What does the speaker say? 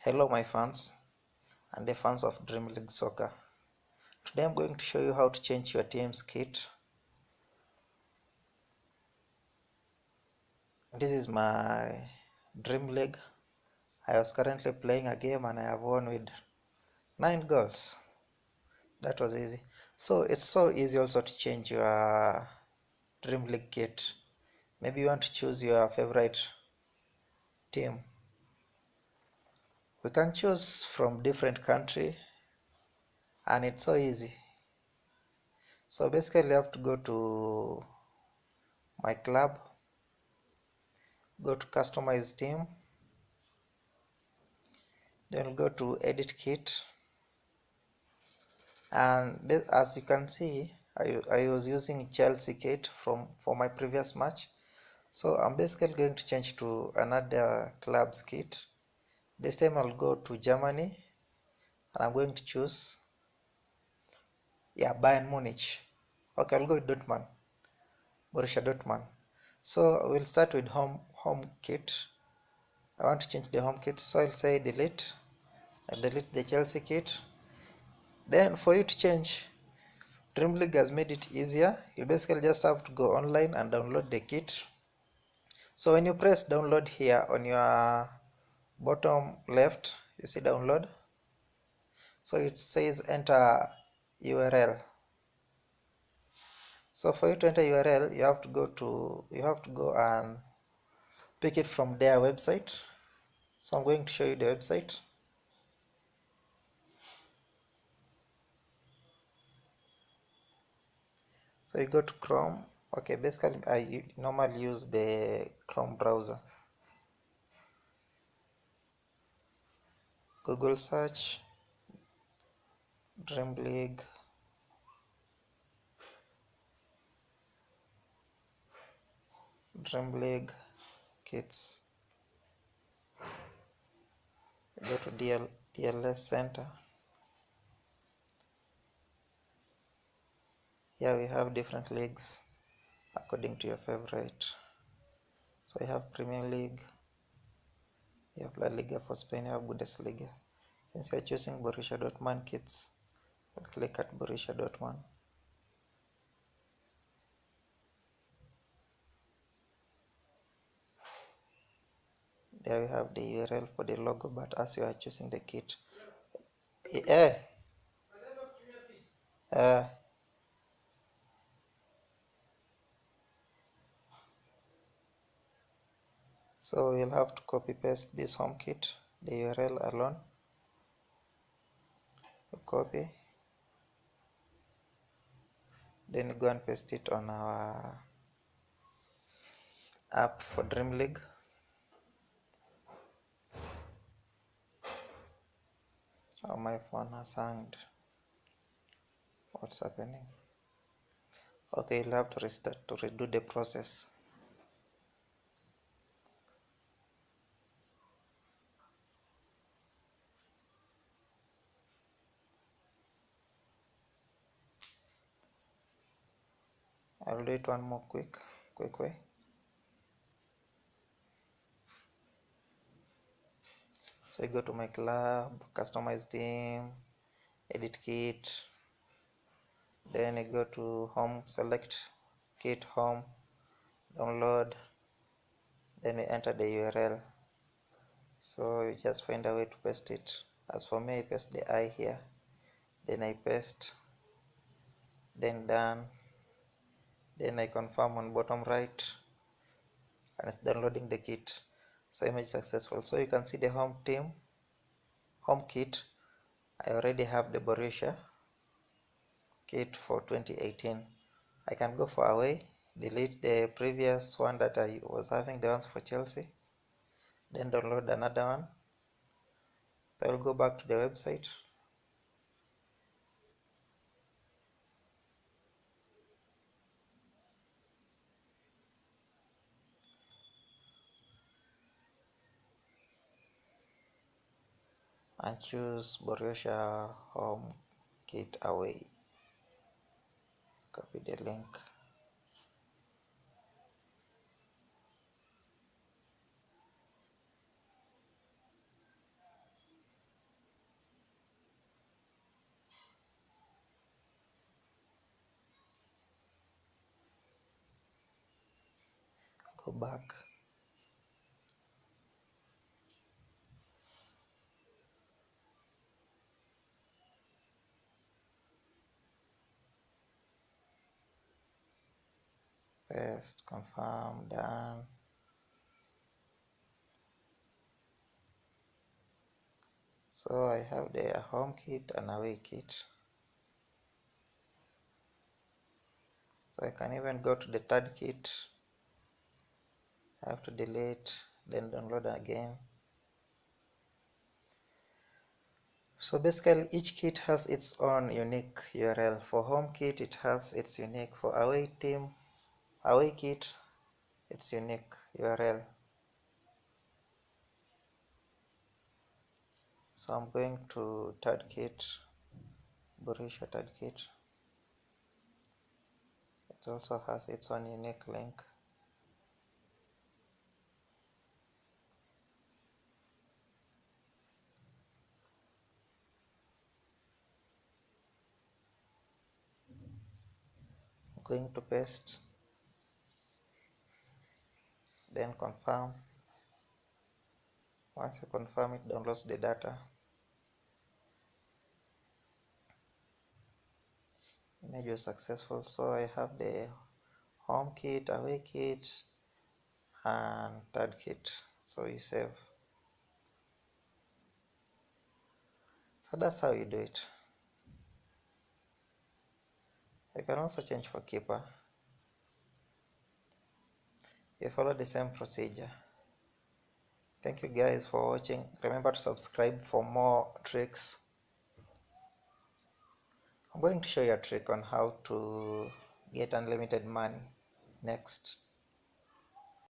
Hello my fans and the fans of Dream League Soccer. Today I'm going to show you how to change your team's kit. This is my Dream League. I was currently playing a game and I have won with 9 goals. That was easy. So it's so easy also to change your Dream League kit. Maybe you want to choose your favorite team. We can choose from different country and it's so easy. So basically you have to go to my club, go to customize team, then go to edit kit, and this, as you can see, I was using Chelsea kit for my previous match, so I'm basically going to change to another club's kit. This time I'll go to Germany and I'm going to choose, yeah, Bayern Munich. Okay, I'll go with Dortmund, Borussia Dortmund. So we'll start with home kit. I want to change the home kit, so I'll say delete. I'll delete the Chelsea kit. Then for you to change, Dream League has made it easier. You basically just have to go online and download the kit. So when you press download here on your bottom left, you see download. So it says enter URL. So for you to enter URL, you have to go and pick it from their website. So I'm going to show you the website. So you go to Chrome. Okay, basically I normally use the Chrome browser. Google search Dream League. Dream League kits. Go to DLS center. Here we have different leagues according to your favorite. So you have Premier League, you have La Liga for Spain, you have Bundesliga. Since you're choosing Borussia Dortmund kits, we'll click at Borussia Dortmund. There we have the URL for the logo, but as you are choosing the kit, eh, uh, so you'll have to copy paste this home kit, the URL alone. You copy, then you go and paste it on our app for Dream League. Oh, my phone has hanged. What's happening? Okay, you'll have to restart to redo the process. I'll do it one more quick way. So I go to my club, customize team, edit kit, then I go to home, select kit home, download, then I enter the URL. So you just find a way to paste it. As for me, I paste the I here, then I paste, then done, then I confirm on bottom right, and it's downloading the kit. So image successful. So you can see the home team, home kit. I already have the Borussia kit for 2018. I can go for away, delete the previous one that I was having, the ones for Chelsea, then download another one. I will go back to the website. And choose Borussia home kit away. Copy the link. go back. Paste, confirm, done. So I have the home kit and away kit. So I can even go to the third kit. I have to delete, then download again. So basically each kit has its own unique URL. For home kit it has its unique. For away kit it's unique URL. So I'm going to third kit, Borussia third kit. It also has its own unique link. I'm going to paste, then confirm. Once you confirm, it downloads the data. Image was successful. So I have the home kit, away kit, and third kit. So you save. So that's how you do it. You can also change for keeper. You follow the same procedure. Thank you guys for watching. Remember to subscribe for more tricks. I'm going to show you a trick on how to get unlimited money next.